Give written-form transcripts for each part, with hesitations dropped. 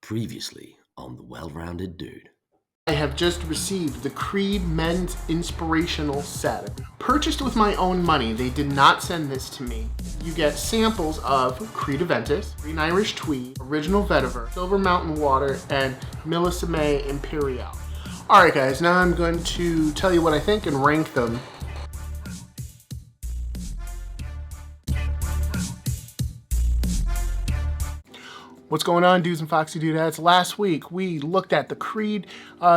Previously on The Well-Rounded Dude. I have just received the Creed Men's Inspirational Set. Purchased with my own money. They did not send this to me. You get samples of Creed Aventus, Green Irish Tweed, Original Vetiver, Silver Mountain Water, and Millesime Imperial. Alright guys, now I'm going to tell you what I think and rank them. What's going on, dudes and Foxy Dudettes? Last week we looked at the Creed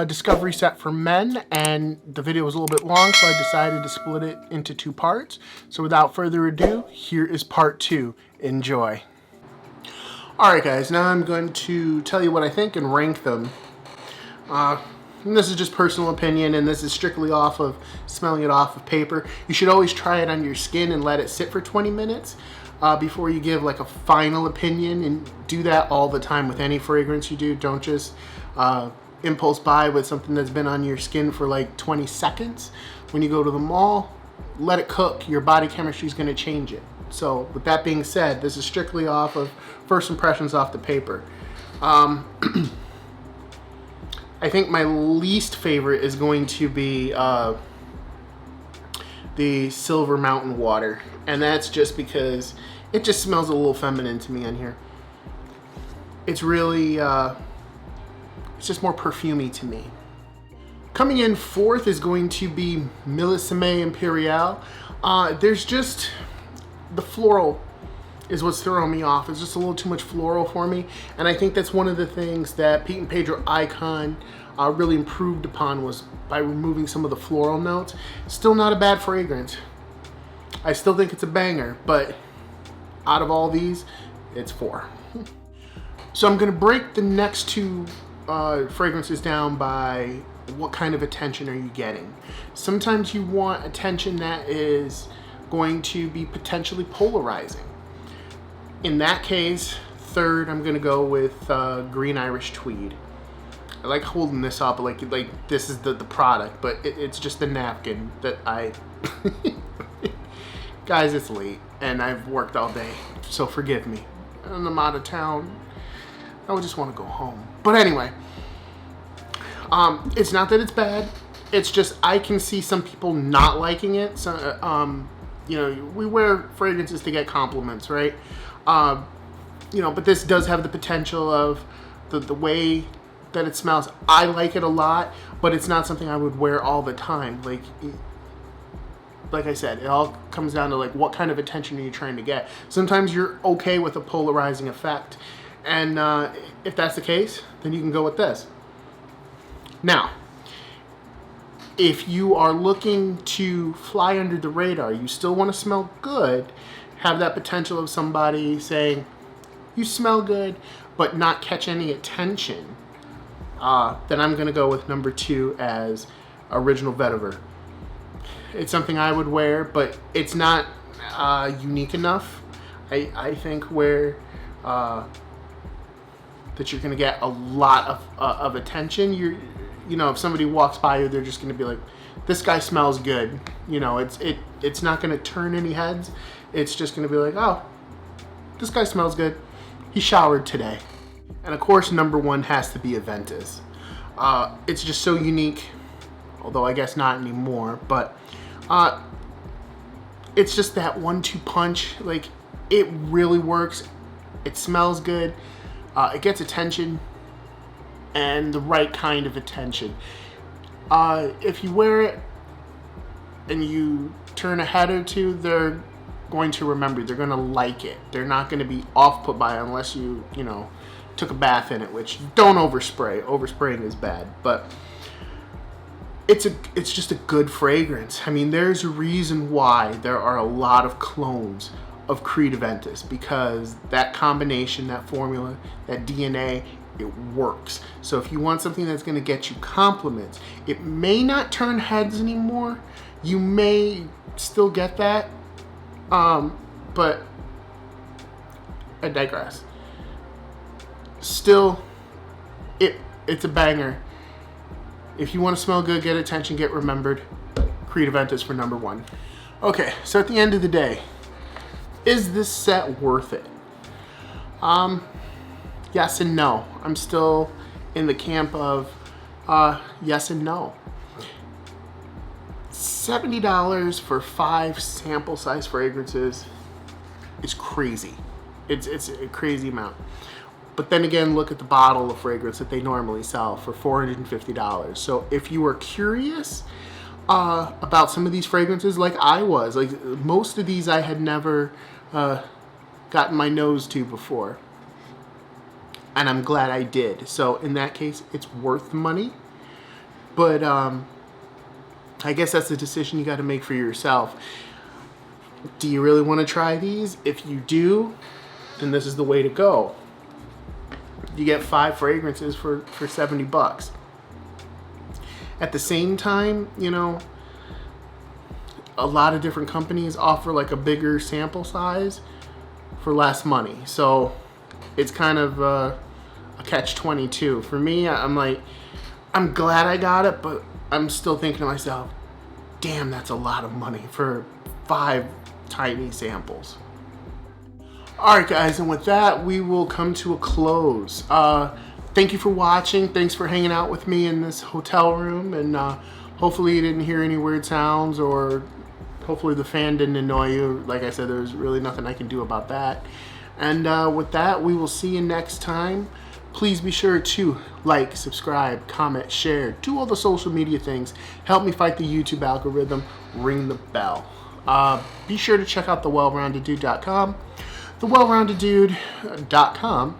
Discovery set for men, and the video was a little bit long, so I decided to split it into two parts. So without further ado, here is part 2. Enjoy. Alright guys, now I'm going to tell you what I think and rank them. And this is just personal opinion, and this is strictly off of smelling it off of paper. You should always try it on your skin and let it sit for 20 minutes. Before you give like a final opinion, and do that all the time with any fragrance you do. Don't just impulse buy with something that's been on your skin for like 20 seconds. When you go to the mall, let it cook. Your body chemistry is going to change it. So with that being said, this is strictly off of first impressions off the paper. I think my least favorite is going to be the Silver Mountain Water, and that's just because it just smells a little feminine to me on here. It's really it's just more perfumey to me. Coming in fourth is going to be Millesime Imperial. There's just the floral is what's throwing me off. It's just a little too much floral for me, and I think that's one of the things that Pete and Pedro Icon really improved upon, was by removing some of the floral notes. Still not a bad fragrance. I still think it's a banger, but out of all these, it's 4. So I'm going to break the next two fragrances down by what kind of attention are you getting. Sometimes you want attention that is going to be potentially polarizing. In that case, third, I'm going to go with Green Irish Tweed. I like holding this up like this is the product, but it's just a napkin that I... Guys, it's late, and I've worked all day, so forgive me. And I'm out of town. I would just want to go home. But anyway, it's not that it's bad. It's just I can see some people not liking it. So, you know, we wear fragrances to get compliments, right? You know, but this does have the potential of the way that it smells. I like it a lot, but it's not something I would wear all the time. Like I said, it all comes down to like what kind of attention are you trying to get. Sometimes you're okay with a polarizing effect, and if that's the case, then you can go with this. Now, if you are looking to fly under the radar, you still want to smell good, have that potential of somebody saying, you smell good, but not catch any attention, then I'm going to go with number 2 as Original Vetiver. It's something I would wear, but it's not unique enough, I think, where that you're going to get a lot of attention. You know, if somebody walks by you, they're just going to be like, this guy smells good. You know, it's not going to turn any heads. It's just going to be like, oh, this guy smells good. He showered today. And of course, number 1 has to be Aventus. It's just so unique, although I guess not anymore, but it's just that 1-2 punch. Like, it really works. It smells good. It gets attention, and the right kind of attention. If you wear it and you turn a head or two, they're going to remember. They're going to like it. They're not going to be off-put by it unless you know, took a bath in it, which don't overspray. Overspraying is bad, but it's just a good fragrance. I mean, there's a reason why there are a lot of clones of Creed Aventus, because that combination, that formula, that DNA, it works. So if you want something that's going to get you compliments, it may not turn heads anymore. You may still get that, but I digress. Still, it's a banger. If you want to smell good, get attention, get remembered, Creed Aventus for number 1. Okay, so at the end of the day, is this set worth it? yes and no. I'm still in the camp of yes and no. $70 for 5 sample size fragrances is crazy. It's a crazy amount. But then again, look at the bottle of fragrance that they normally sell for $450. So if you are curious about some of these fragrances, like I was, like most of these I had never gotten my nose to before. And I'm glad I did. So in that case, it's worth the money. But I guess that's a decision you got to make for yourself. Do you really want to try these? If you do, then this is the way to go. You get 5 fragrances for $70. At the same time, you know, a lot of different companies offer like a bigger sample size for less money. So it's kind of a catch-22. For me, I'm like, I'm glad I got it, but I'm still thinking to myself, damn, that's a lot of money for 5 tiny samples. Alright guys, and with that, we will come to a close. Thank you for watching. Thanks for hanging out with me in this hotel room, and hopefully you didn't hear any weird sounds, or hopefully the fan didn't annoy you. Like I said, there's really nothing I can do about that. And with that, we will see you next time. Please be sure to like, subscribe, comment, share, do all the social media things. Help me fight the YouTube algorithm. Ring the bell. Be sure to check out thewellroundeddude.com. Thewellroundeddude.com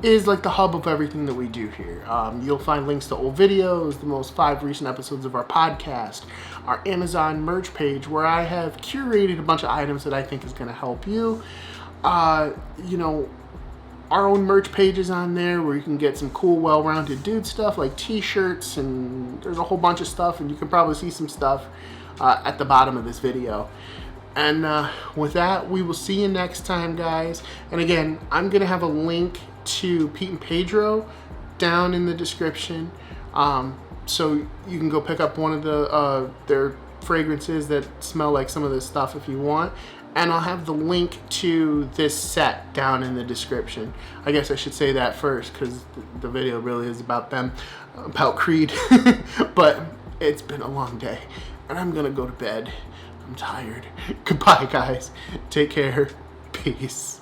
is like the hub of everything that we do here. You'll find links to old videos, the most 5 recent episodes of our podcast, our Amazon merch page where I have curated a bunch of items that I think is going to help you. You know, our own merch page is on there where you can get some cool well-rounded dude stuff like t-shirts, and there's a whole bunch of stuff, and you can probably see some stuff at the bottom of this video. And with that, we will see you next time, guys. And again, I'm going to have a link to Pete and Pedro down in the description, so you can go pick up one of their fragrances that smell like some of this stuff if you want. And I'll have the link to this set down in the description. I guess I should say that first, because the video really is about them, about Creed. But it's been a long day, and I'm gonna go to bed. I'm tired. Goodbye, guys. Take care. Peace.